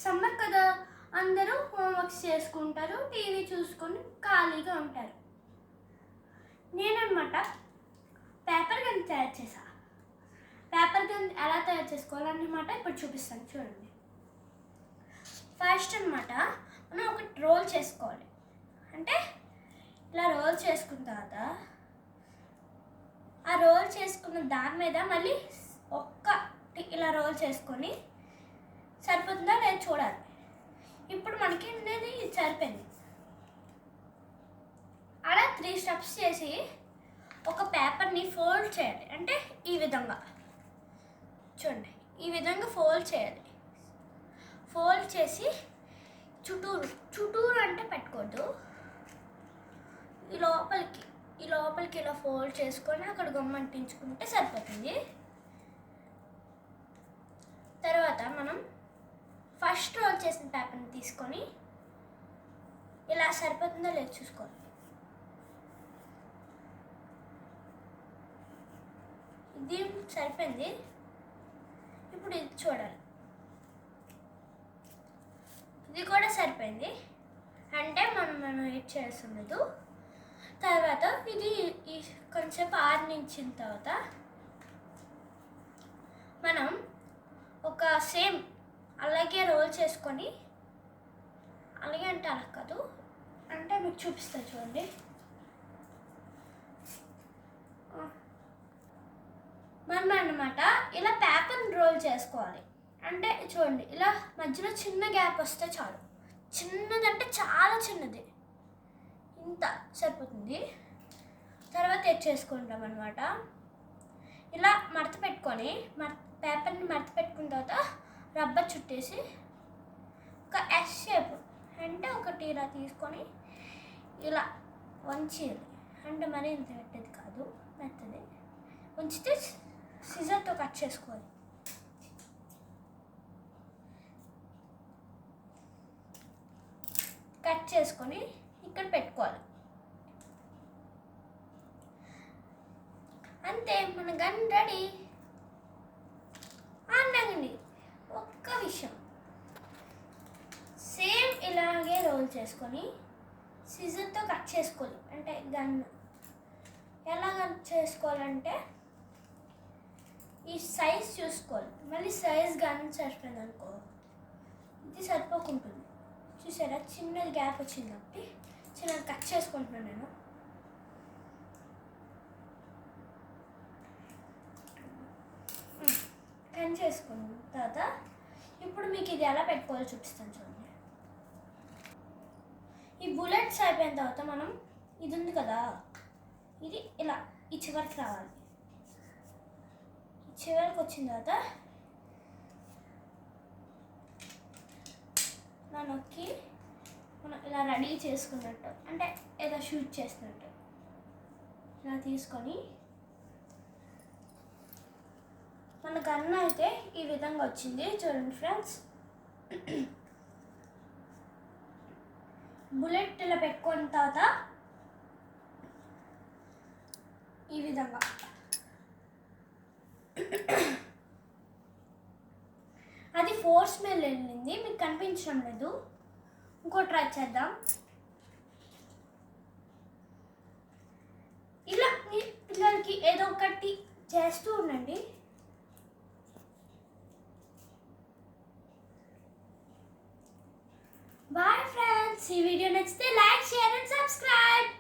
Summer కదా, అందరూ homeworks చేసుకుంటారు, టీవీ చూసుకొని ఖాళీగా ఉంటారు. నేనన్నమాట పేపర్ గన్ తయారు చేశా. పేపర్ గన్ ఎలా తయారు చేసుకోవాలన్నమాట ఇప్పుడు చూపిస్తాను, చూడండి. ఫస్ట్ అన్నమాట మనం ఒక రోల్ చేసుకోవాలి. అంటే ఇలా రోల్ చేసుకున్న తర్వాత ఆ రోల్ చేసుకున్న దాని మీద మళ్ళీ ఒక్కటి ఇలా రోల్ చేసుకొని సరిపోతుందా లేదా చూడాలి. ఇప్పుడు మనకి అనేది సరిపోయింది. అలా 3 స్టెప్స్ చేసి ఒక పేపర్ని ఫోల్డ్ చేయాలి. అంటే ఈ విధంగా చూడండి, ఈ విధంగా ఫోల్డ్ చేయాలి. ఫోల్డ్ చేసి చుట్టూరు అంటే పెట్టుకోవద్దు, ఈ లోపలికి ఇలా ఫోల్డ్ చేసుకొని అక్కడ గమ్ అంటించుకుంటే సరిపోతుంది. తర్వాత మనం ఫస్ట్ రోల్ చేసిన పేపర్ని తీసుకొని ఇలా సరిపోతుందో లేదో చూసుకోవాలి. ఇది సరిపోయింది. ఇప్పుడు ఇది చూడాలి, ఇది కూడా సరిపోయింది. అంటే మనం ఏం చేస్తున్నదు. తర్వాత ఇది కొంచెం ఆరనించిన తర్వాత మనం ఒక సేమ్ అలాగే రోల్ చేసుకొని, అలాగే అంటే అలా కాదు, అంటే మీకు చూపిస్తాను చూడండి. మనం అన్నమాట ఇలా పేపర్ని రోల్ చేసుకోవాలి. అంటే చూడండి, ఇలా మధ్యలో చిన్న గ్యాప్ వస్తే చాలు. చిన్నదంటే చాలా చిన్నది, ఇంత సరిపోతుంది. తర్వాత చేసుకుంటాం అన్నమాట. ఇలా మడత పెట్టుకొని పేపర్ని మడత పెట్టుకున్న తర్వాత రబ్బర్ చుట్టేసి ఒక ఎస్ షేప్, అంటే ఒకటి ఇలా తీసుకొని ఇలా వంచేయాలి. అంటే మరీ ఇంత పెట్టేది కాదు, మెత్తది ఉంచితే సిజర్తో కట్ చేసుకోవాలి. కట్ చేసుకొని ఇక్కడ పెట్టుకోవాలి. అంతే, మన గన్ రెడీ. అన్నది ఒక్క విషయం, సేమ్ ఇలాగే రోల్ చేసుకొని సిజర్తో కట్ చేసుకోవాలి. అంటే గన్ ఎలా కట్ చేసుకోవాలంటే ఈ సైజ్ చూసుకోవాలి. మళ్ళీ సైజ్ గన్ సరిపోయింది అనుకో, ఇది సరిపోకుంటుంది. చూసారా, చిన్నది గ్యాప్ వచ్చింది కాబట్టి చిన్నది కట్ చేసుకుంటున్నాను నేను. కట్ చేసుకున్న తర్వాత ఇప్పుడు మీకు ఇది ఎలా పెట్టుకోవాలో చూపిస్తాను చూడండి. ఈ బుల్లెట్స్ అయిపోయిన తర్వాత మనం ఇది ఉంది కదా, ఇది ఇలా ఈ చివరికి రావాలి. చివరికి వచ్చిన తర్వాత నొక్కి మనం ఇలా రెడీ చేసుకున్నట్టు, అంటే ఏదో షూట్ చేసినట్టు ఇలా తీసుకొని, మన గన్ అయితే ఈ విధంగా వచ్చింది చూడండి ఫ్రెండ్స్. బుల్లెట్ ఇలా పెట్టుకున్న తర్వాత ఈ విధంగా అది ఫోర్స్ మీద వెళ్ళింది, మీకు కనిపించడం లేదు. ఇంకో ట్రై చేద్దాం. ఇలా మీ పిల్లలకి ఏదో ఒకటి చేస్తూ ఉండండి. బాయ్ ఫ్రెండ్స్, ఈ వీడియో నచ్చితే లైక్, షేర్ అండ్ సబ్స్క్రైబ్.